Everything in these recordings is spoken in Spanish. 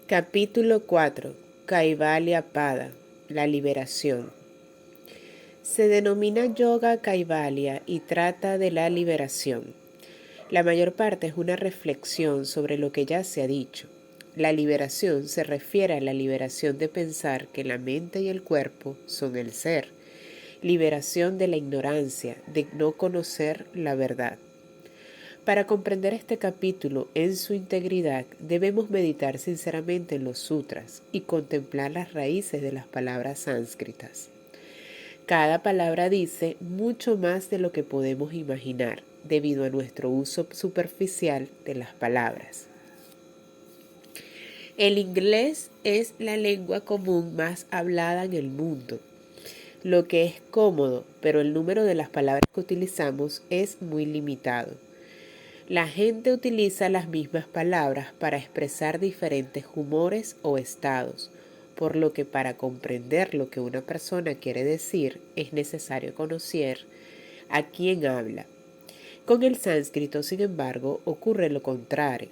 Capítulo 4. Kaivalya Pada, la liberación. Se denomina Yoga Kaivalya y trata de la liberación. La mayor parte es una reflexión sobre lo que ya se ha dicho. La liberación se refiere a la liberación de pensar que la mente y el cuerpo son el ser. Liberación de la ignorancia, de no conocer la verdad. Para comprender este capítulo en su integridad, debemos meditar sinceramente en los sutras y contemplar las raíces de las palabras sánscritas. Cada palabra dice mucho más de lo que podemos imaginar, debido a nuestro uso superficial de las palabras. El inglés es la lengua común más hablada en el mundo, lo que es cómodo, pero el número de las palabras que utilizamos es muy limitado. La gente utiliza las mismas palabras para expresar diferentes humores o estados, por lo que para comprender lo que una persona quiere decir es necesario conocer a quién habla. Con el sánscrito, sin embargo, ocurre lo contrario.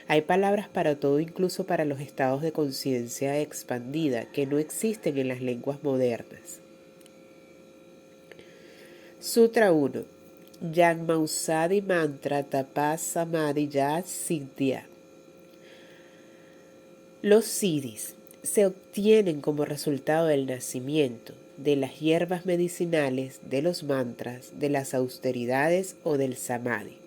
Hay palabras para todo, incluso para los estados de conciencia expandida, que no existen en las lenguas modernas. Sutra 1. Janmausadi mantra tapas samadhi ya siddhya. Los siddhis se obtienen como resultado del nacimiento, de las hierbas medicinales, de los mantras, de las austeridades o del samadhi.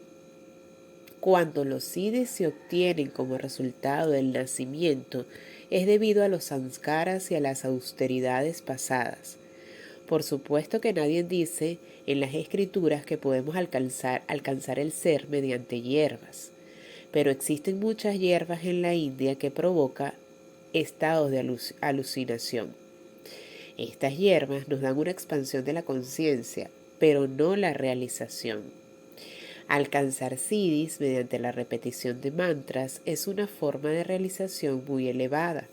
Cuando los siddhis se obtienen como resultado del nacimiento, es debido a los sanskaras y a las austeridades pasadas. Por supuesto que nadie dice en las escrituras que podemos alcanzar el ser mediante hierbas, pero existen muchas hierbas en la India que provocan estados de alucinación. Estas hierbas nos dan una expansión de la conciencia, pero no la realización. Alcanzar siddhis mediante la repetición de mantras es una forma de realización muy elevada.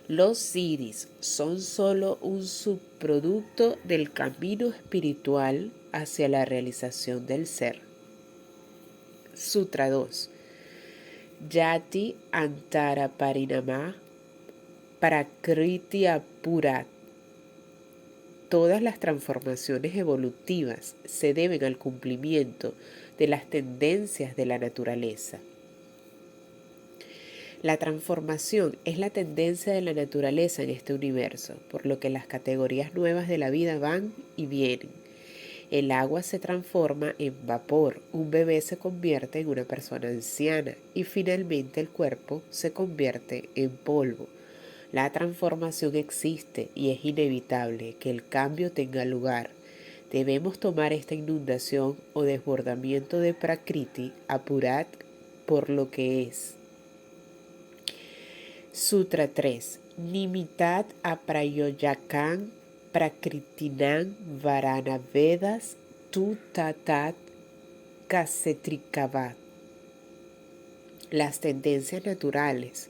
Los siddhis son solo un subproducto del camino espiritual hacia la realización del ser. Sutra 2. Yati Antara Parinama Prakriti Apurat. Todas las transformaciones evolutivas se deben al cumplimiento de las tendencias de la naturaleza. La transformación es la tendencia de la naturaleza en este universo, por lo que las categorías nuevas de la vida van y vienen. El agua se transforma en vapor, un bebé se convierte en una persona anciana y finalmente el cuerpo se convierte en polvo. La transformación existe y es inevitable que el cambio tenga lugar. Debemos tomar esta inundación o desbordamiento de Prakriti Apurat por lo que es. Sutra 3. Nimitat aprayoyakan prakritinam varana vedas tu tatat kasetrikavat. Las tendencias naturales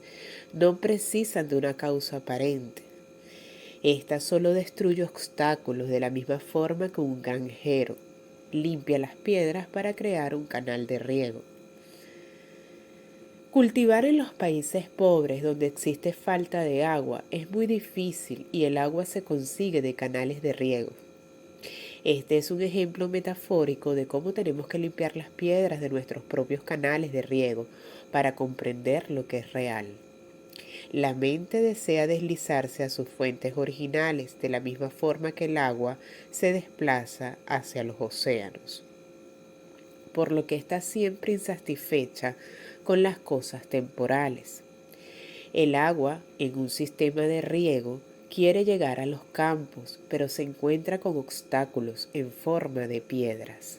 no precisan de una causa aparente. Esta solo destruye obstáculos de la misma forma que un granjero limpia las piedras para crear un canal de riego. Cultivar en los países pobres donde existe falta de agua es muy difícil y el agua se consigue de canales de riego. Este es un ejemplo metafórico de cómo tenemos que limpiar las piedras de nuestros propios canales de riego para comprender lo que es real. La mente desea deslizarse a sus fuentes originales de la misma forma que el agua se desplaza hacia los océanos, por lo que está siempre insatisfecha con las cosas temporales. El agua, en un sistema de riego, quiere llegar a los campos, pero se encuentra con obstáculos en forma de piedras.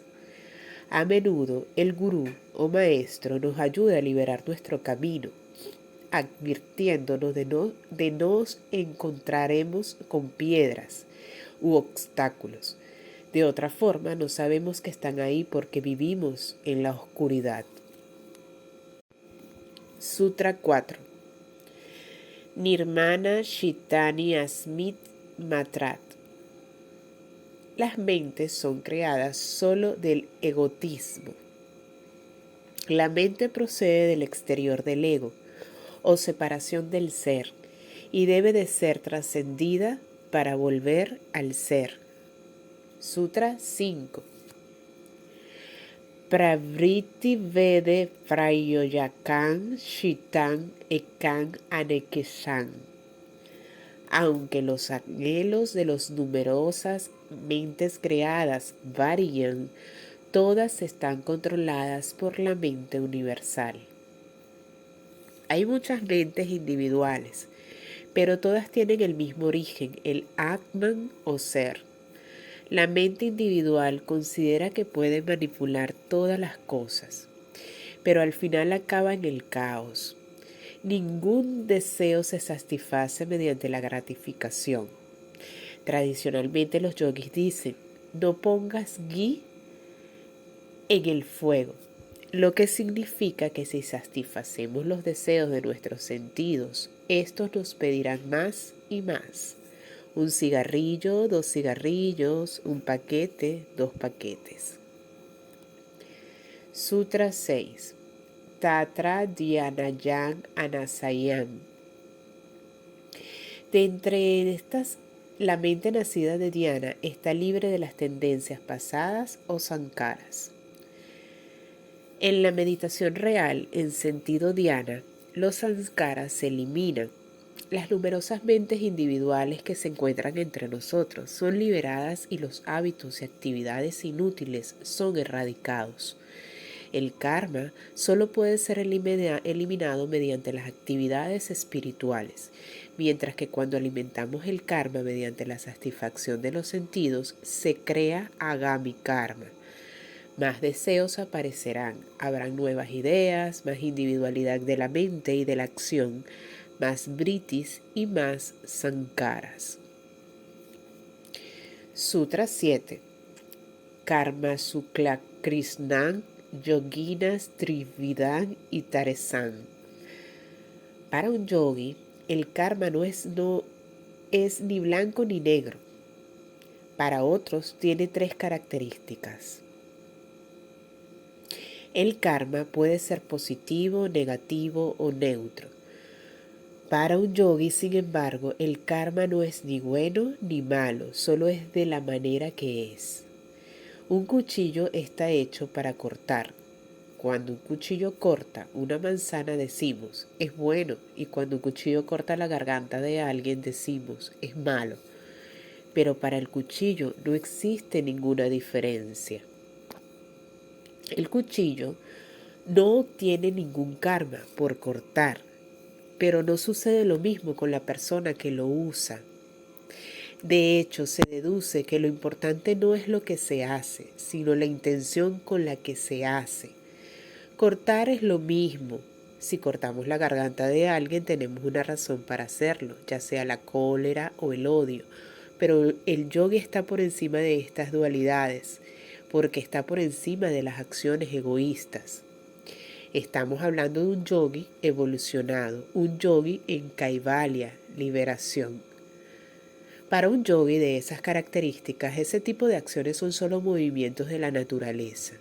A menudo, el gurú o maestro nos ayuda a liberar nuestro camino, advirtiéndonos de nos encontraremos con piedras u obstáculos. De otra forma, no sabemos que están ahí porque vivimos en la oscuridad. Sutra 4. Nirmana Shitani Asmit Matrat. Las mentes son creadas solo del egotismo. La mente procede del exterior del ego, o separación del ser, y debe de ser trascendida para volver al ser. Sutra 5. Pravriti vede frayoyakan shitan ekan anekesan. Aunque los anhelos de las numerosas mentes creadas varían, todas están controladas por la mente universal. Hay muchas mentes individuales, pero todas tienen el mismo origen, el Atman o ser. La mente individual considera que puede manipular todas las cosas, pero al final acaba en el caos. Ningún deseo se satisface mediante la gratificación. Tradicionalmente los yogis dicen, no pongas ghee en el fuego, lo que significa que si satisfacemos los deseos de nuestros sentidos, estos nos pedirán más y más. Un cigarrillo, 2 cigarrillos, un paquete, 2 paquetes. Sutra 6. Tatra Dhyanayam Anasayam. De entre estas, la mente nacida de Dhyana está libre de las tendencias pasadas o sankaras. En la meditación real, en sentido dhyana, los sanskaras se eliminan. Las numerosas mentes individuales que se encuentran entre nosotros son liberadas y los hábitos y actividades inútiles son erradicados. El karma solo puede ser eliminado mediante las actividades espirituales, mientras que cuando alimentamos el karma mediante la satisfacción de los sentidos, se crea agami karma. Más deseos aparecerán, habrán nuevas ideas, más individualidad de la mente y de la acción, más vritis y más sankaras. Sutra 7. Karma Sukla Krisnan Yoginas Trividan y Taresan. Para un yogi, el karma no es ni blanco ni negro. Para otros tiene 3 características. El karma puede ser positivo, negativo o neutro. Para un yogi, sin embargo, el karma no es ni bueno ni malo, solo es de la manera que es. Un cuchillo está hecho para cortar. Cuando un cuchillo corta una manzana decimos, es bueno, y cuando un cuchillo corta la garganta de alguien decimos, es malo. Pero para el cuchillo no existe ninguna diferencia. El cuchillo no obtiene ningún karma por cortar, pero no sucede lo mismo con la persona que lo usa. De hecho, se deduce que lo importante no es lo que se hace, sino la intención con la que se hace. Cortar es lo mismo. Si cortamos la garganta de alguien, tenemos una razón para hacerlo, ya sea la cólera o el odio. Pero el yogi está por encima de estas dualidades, porque está por encima de las acciones egoístas. Estamos hablando de un yogi evolucionado, un yogi en kaivalya, liberación. Para un yogi de esas características, ese tipo de acciones son solo movimientos de la naturaleza.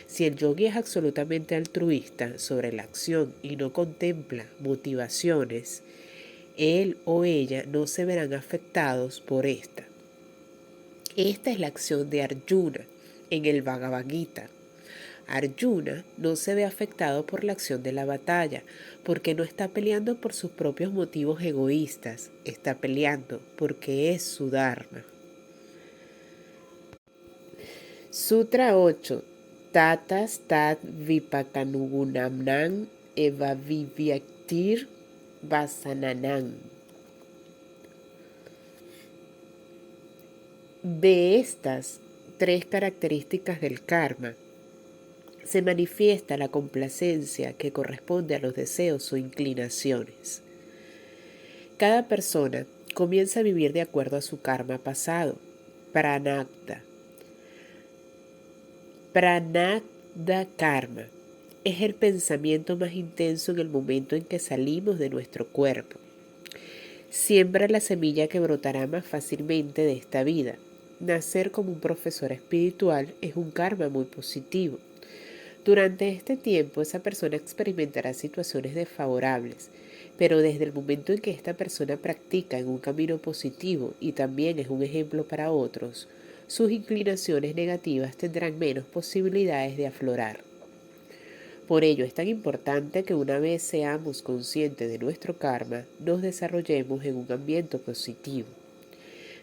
Si el yogi es absolutamente altruista sobre la acción y no contempla motivaciones, él o ella no se verán afectados por esta. Esta es la acción de Arjuna en el Bhagavad Gita. Arjuna no se ve afectado por la acción de la batalla, porque no está peleando por sus propios motivos egoístas, está peleando porque es su dharma. Sutra 8. Tatas tat vipakanugunamnam eva vivyaktir vasananam. De estas 3 características del karma, se manifiesta la complacencia que corresponde a los deseos o inclinaciones. Cada persona comienza a vivir de acuerdo a su karma pasado, pranartha. Pranartha karma es el pensamiento más intenso en el momento en que salimos de nuestro cuerpo. Siembra la semilla que brotará más fácilmente de esta vida. Nacer como un profesor espiritual es un karma muy positivo. Durante este tiempo, esa persona experimentará situaciones desfavorables, pero desde el momento en que esta persona practica en un camino positivo y también es un ejemplo para otros, sus inclinaciones negativas tendrán menos posibilidades de aflorar. Por ello es tan importante que una vez seamos conscientes de nuestro karma, nos desarrollemos en un ambiente positivo.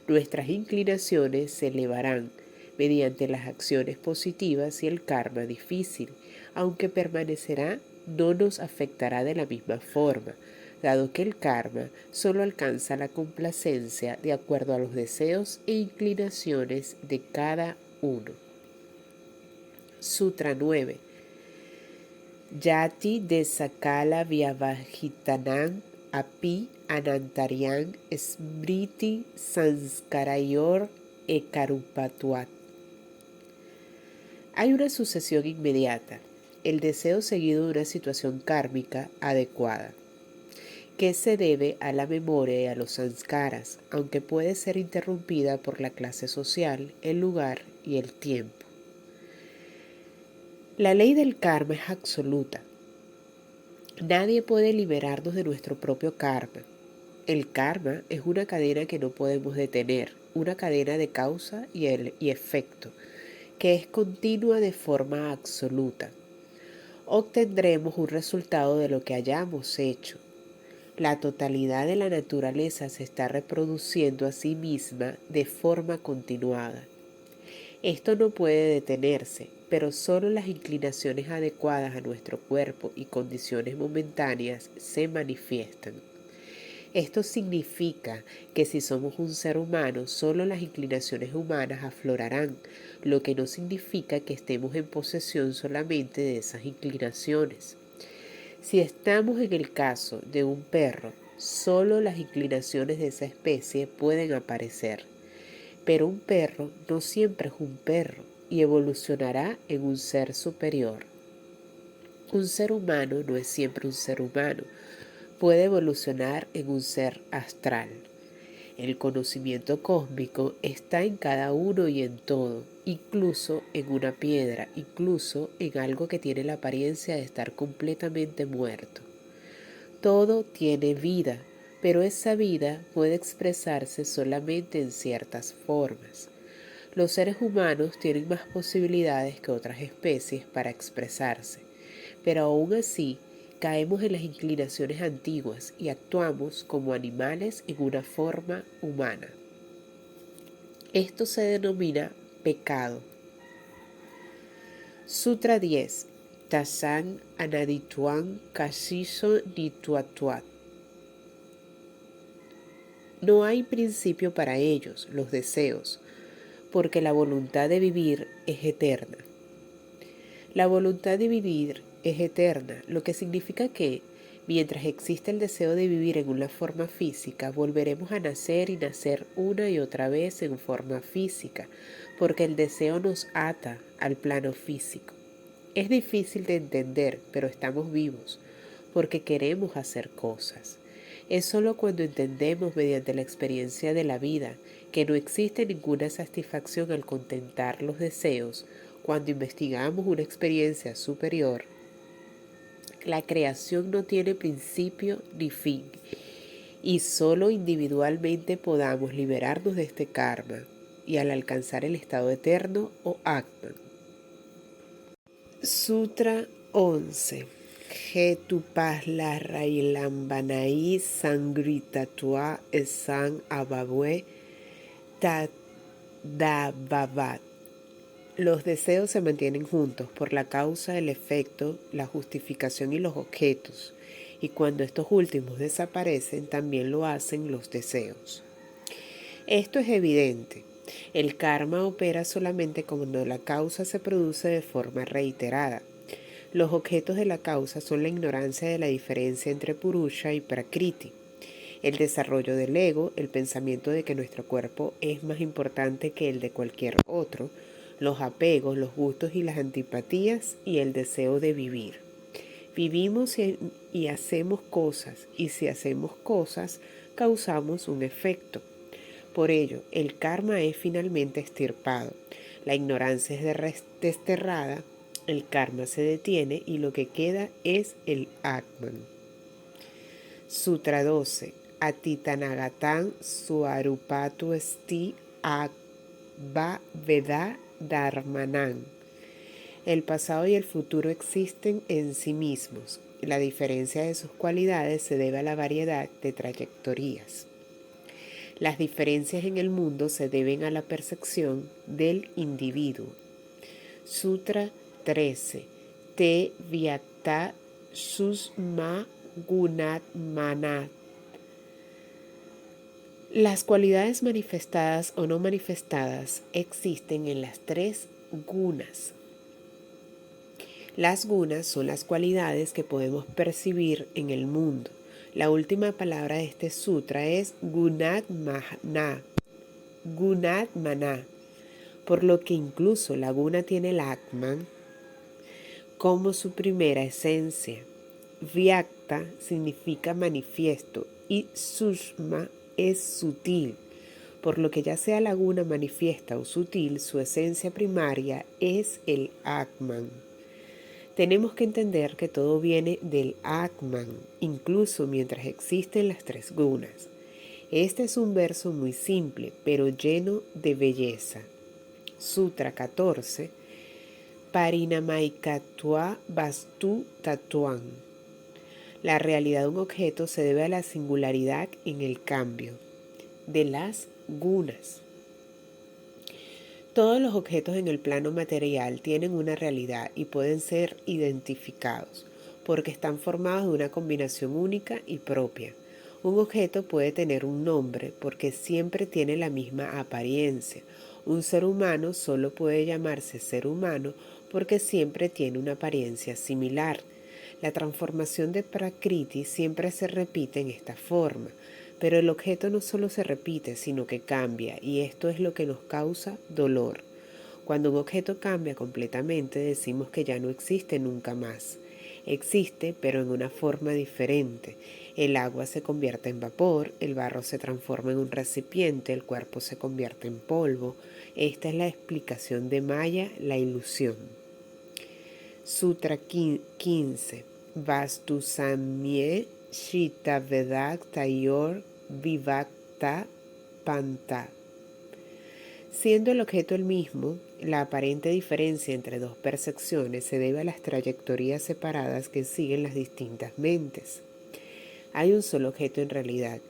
Nuestras inclinaciones se elevarán mediante las acciones positivas y el karma difícil, aunque permanecerá, no nos afectará de la misma forma, dado que el karma solo alcanza la complacencia de acuerdo a los deseos e inclinaciones de cada uno. Sutra 9. Yati de Sakala Vyavahitanam Api Anantarian Smriti Sanskarayor Ekarupatuat. Hay una sucesión inmediata, el deseo seguido de una situación kármica adecuada, que se debe a la memoria y a los sanskaras, aunque puede ser interrumpida por la clase social, el lugar y el tiempo. La ley del karma es absoluta. Nadie puede liberarnos de nuestro propio karma. El karma es una cadena que no podemos detener, una cadena de causa y efecto, que es continua de forma absoluta. Obtendremos un resultado de lo que hayamos hecho. La totalidad de la naturaleza se está reproduciendo a sí misma de forma continuada. Esto no puede detenerse, pero solo las inclinaciones adecuadas a nuestro cuerpo y condiciones momentáneas se manifiestan. Esto significa que si somos un ser humano, solo las inclinaciones humanas aflorarán, lo que no significa que estemos en posesión solamente de esas inclinaciones. Si estamos en el caso de un perro, solo las inclinaciones de esa especie pueden aparecer. Pero un perro no siempre es un perro y evolucionará en un ser superior. Un ser humano no es siempre un ser humano, puede evolucionar en un ser astral. El conocimiento cósmico está en cada uno y en todo, incluso en una piedra, incluso en algo que tiene la apariencia de estar completamente muerto. Todo tiene vida, pero esa vida puede expresarse solamente en ciertas formas. Los seres humanos tienen más posibilidades que otras especies para expresarse, pero aún así caemos en las inclinaciones antiguas y actuamos como animales en una forma humana. Esto se denomina pecado. Sutra 10. Tasan anadituan kashiso nituatuat. No hay principio para ellos, los deseos, porque la voluntad de vivir es eterna. La voluntad de vivir es eterna, lo que significa que, mientras existe el deseo de vivir en una forma física, volveremos a nacer y nacer una y otra vez en forma física, porque el deseo nos ata al plano físico. Es difícil de entender, pero estamos vivos, porque queremos hacer cosas. Es solo cuando entendemos mediante la experiencia de la vida que no existe ninguna satisfacción al contentar los deseos, cuando investigamos una experiencia superior. La creación no tiene principio ni fin, y solo individualmente podamos liberarnos de este karma y al alcanzar el estado eterno o Atman. Sutra 11. Getupaslarailambanai sangritatua esan ababue tadavavat. Los deseos se mantienen juntos por la causa, el efecto, la justificación y los objetos, y cuando estos últimos desaparecen, también lo hacen los deseos. Esto es evidente. El karma opera solamente cuando la causa se produce de forma reiterada. Los objetos de la causa son la ignorancia de la diferencia entre Purusha y Prakriti, el desarrollo del ego, el pensamiento de que nuestro cuerpo es más importante que el de cualquier otro, los apegos, los gustos y las antipatías y el deseo de vivir. Vivimos y hacemos cosas, y si hacemos cosas, causamos un efecto. Por ello, el karma es finalmente extirpado, la ignorancia es desterrada El karma se detiene y lo que queda es el Atman. Sutra 12. Atitanagatan suarupatu esti abha veda dharmanan. El pasado y el futuro existen en sí mismos. La diferencia de sus cualidades se debe a la variedad de trayectorias. Las diferencias en el mundo se deben a la percepción del individuo. Sutra 13. Te vyakta susma gunatmanat. Las cualidades manifestadas o no manifestadas existen en las tres gunas. Las gunas son las cualidades que podemos percibir en el mundo. La última palabra de este sutra es gunatmana, por lo que incluso la guna tiene el Atman como su primera esencia. Vyakta significa manifiesto y Sushma es sutil, por lo que ya sea la guna manifiesta o sutil, su esencia primaria es el Atman. Tenemos que entender que todo viene del Atman, incluso mientras existen las tres gunas. Este es un verso muy simple, pero lleno de belleza. Sutra 14. Parinamaikatva vastu tatuan. La realidad de un objeto se debe a la singularidad en el cambio de las gunas. Todos los objetos en el plano material tienen una realidad y pueden ser identificados, porque están formados de una combinación única y propia. Un objeto puede tener un nombre porque siempre tiene la misma apariencia. Un ser humano solo puede llamarse ser humano porque siempre tiene una apariencia similar. La transformación de Prakriti siempre se repite en esta forma. Pero el objeto no solo se repite, sino que cambia, y esto es lo que nos causa dolor. Cuando un objeto cambia completamente, decimos que ya no existe nunca más. Existe, pero en una forma diferente. El agua se convierte en vapor, el barro se transforma en un recipiente, el cuerpo se convierte en polvo. Esta es la explicación de Maya, la ilusión. Sutra 15. Vastu Samye Shita Vedak Tayor Vivakta Panta. Siendo el objeto el mismo, la aparente diferencia entre dos percepciones se debe a las trayectorias separadas que siguen las distintas mentes. Hay un solo objeto en realidad,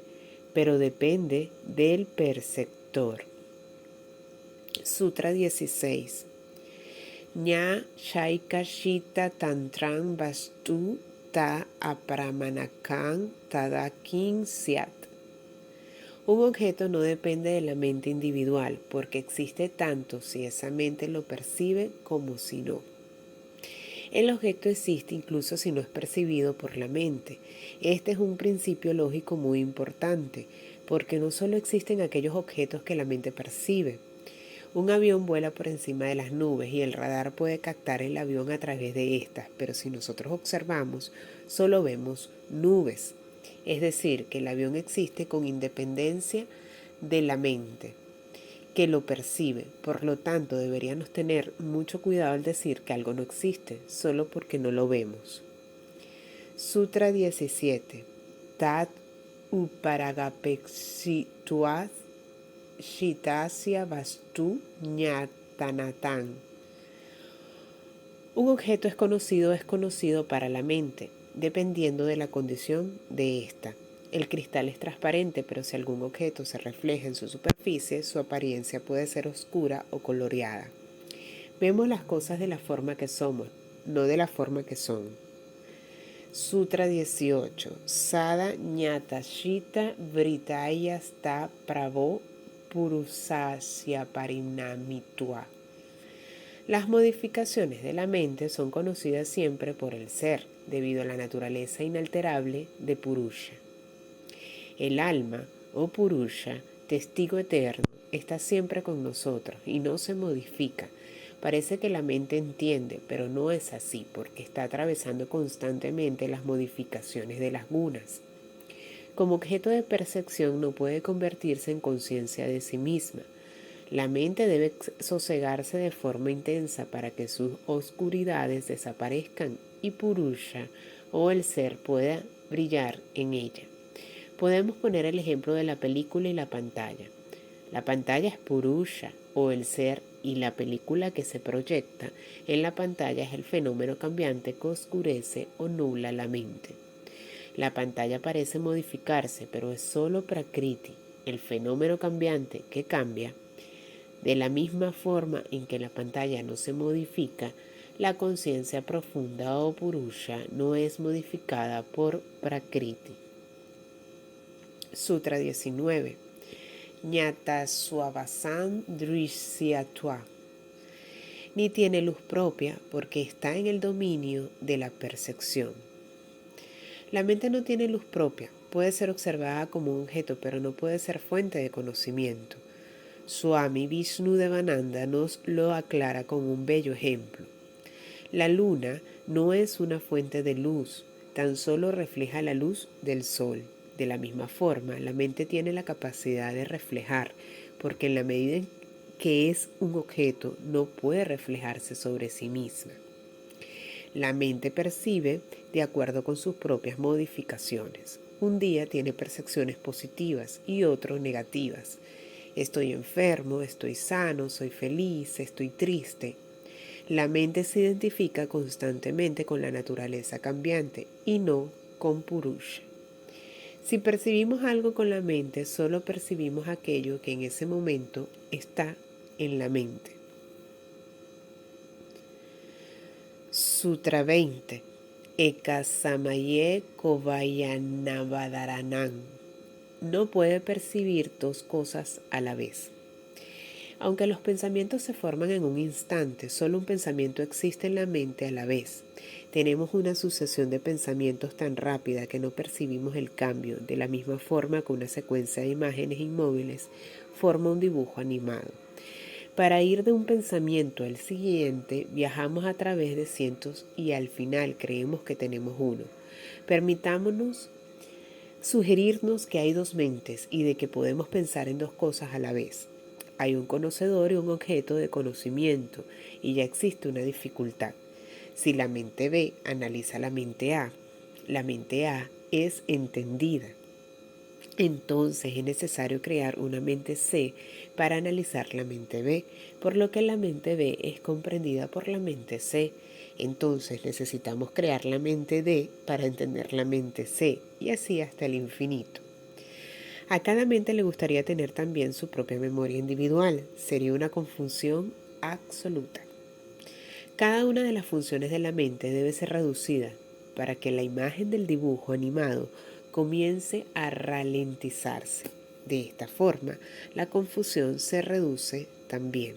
pero depende del perceptor. Sutra 16. Ña Shaika Shita Tantran Vastu Ta Apramanakan Tadakin Siat. Un objeto no depende de la mente individual, porque existe tanto si esa mente lo percibe como si no. El objeto existe incluso si no es percibido por la mente. Este es un principio lógico muy importante, porque no solo existen aquellos objetos que la mente percibe. Un avión vuela por encima de las nubes y el radar puede captar el avión a través de estas, pero si nosotros observamos, solo vemos nubes. Es decir, que el avión existe con independencia de la mente, que lo percibe. Por lo tanto, deberíamos tener mucho cuidado al decir que algo no existe, solo porque no lo vemos. Sutra 17. Tat uparagapexituat Shitasya Vastu Ñatanatan. Un objeto es conocido o desconocido para la mente, dependiendo de la condición de ésta. El cristal es transparente, pero si algún objeto se refleja en su superficie, su apariencia puede ser oscura o coloreada. Vemos las cosas de la forma que somos, no de la forma que son. Sutra 18. Sada Ñatashita Vritaya Sta Pravo Purusasya Parinamitva. Las modificaciones de la mente son conocidas siempre por el ser, debido a la naturaleza inalterable de Purusha. El alma, o Purusha, testigo eterno, está siempre con nosotros y no se modifica. Parece que la mente entiende, pero no es así, porque está atravesando constantemente las modificaciones de las gunas. Como objeto de percepción no puede convertirse en conciencia de sí misma. La mente debe sosegarse de forma intensa para que sus oscuridades desaparezcan y Purusha o el ser pueda brillar en ella. Podemos poner el ejemplo de la película y la pantalla. La pantalla es Purusha o el ser y la película que se proyecta en la pantalla es el fenómeno cambiante que oscurece o nubla la mente. La pantalla parece modificarse, pero es solo Prakriti, el fenómeno cambiante que cambia. De la misma forma en que la pantalla no se modifica, la conciencia profunda o Purusha no es modificada por Prakriti. Sutra 19. Ñata Swavasan Drishyatva. Ni tiene luz propia porque está en el dominio de la percepción. La mente no tiene luz propia, puede ser observada como un objeto, pero no puede ser fuente de conocimiento. Swami Vishnudevananda nos lo aclara con un bello ejemplo. La luna no es una fuente de luz, tan solo refleja la luz del sol. De la misma forma, la mente tiene la capacidad de reflejar, porque en la medida en que es un objeto, no puede reflejarse sobre sí misma. La mente percibe de acuerdo con sus propias modificaciones. Un día tiene percepciones positivas y otro negativas. Estoy enfermo, estoy sano, soy feliz, estoy triste. La mente se identifica constantemente con la naturaleza cambiante y no con Purusha. Si percibimos algo con la mente, solo percibimos aquello que en ese momento está en la mente. Sutra 20. Ekasamaye Kovayanavadaranam. No puede percibir dos cosas a la vez. Aunque los pensamientos se forman en un instante, solo un pensamiento existe en la mente a la vez. Tenemos una sucesión de pensamientos tan rápida que no percibimos el cambio, de la misma forma que una secuencia de imágenes inmóviles forma un dibujo animado. Para ir de un pensamiento al siguiente, viajamos a través de cientos y al final creemos que tenemos uno. Permitámonos sugerirnos que hay dos mentes y de que podemos pensar en dos cosas a la vez. Hay un conocedor y un objeto de conocimiento y ya existe una dificultad. Si la mente B analiza la mente A, la mente A es entendida. Entonces es necesario crear una mente C para analizar la mente B, por lo que la mente B es comprendida por la mente C. Entonces necesitamos crear la mente D para entender la mente C, y así hasta el infinito. A cada mente le gustaría tener también su propia memoria individual. Sería una confusión absoluta. Cada una de las funciones de la mente debe ser reducida para que la imagen del dibujo animado comience a ralentizarse. De esta forma, la confusión se reduce también.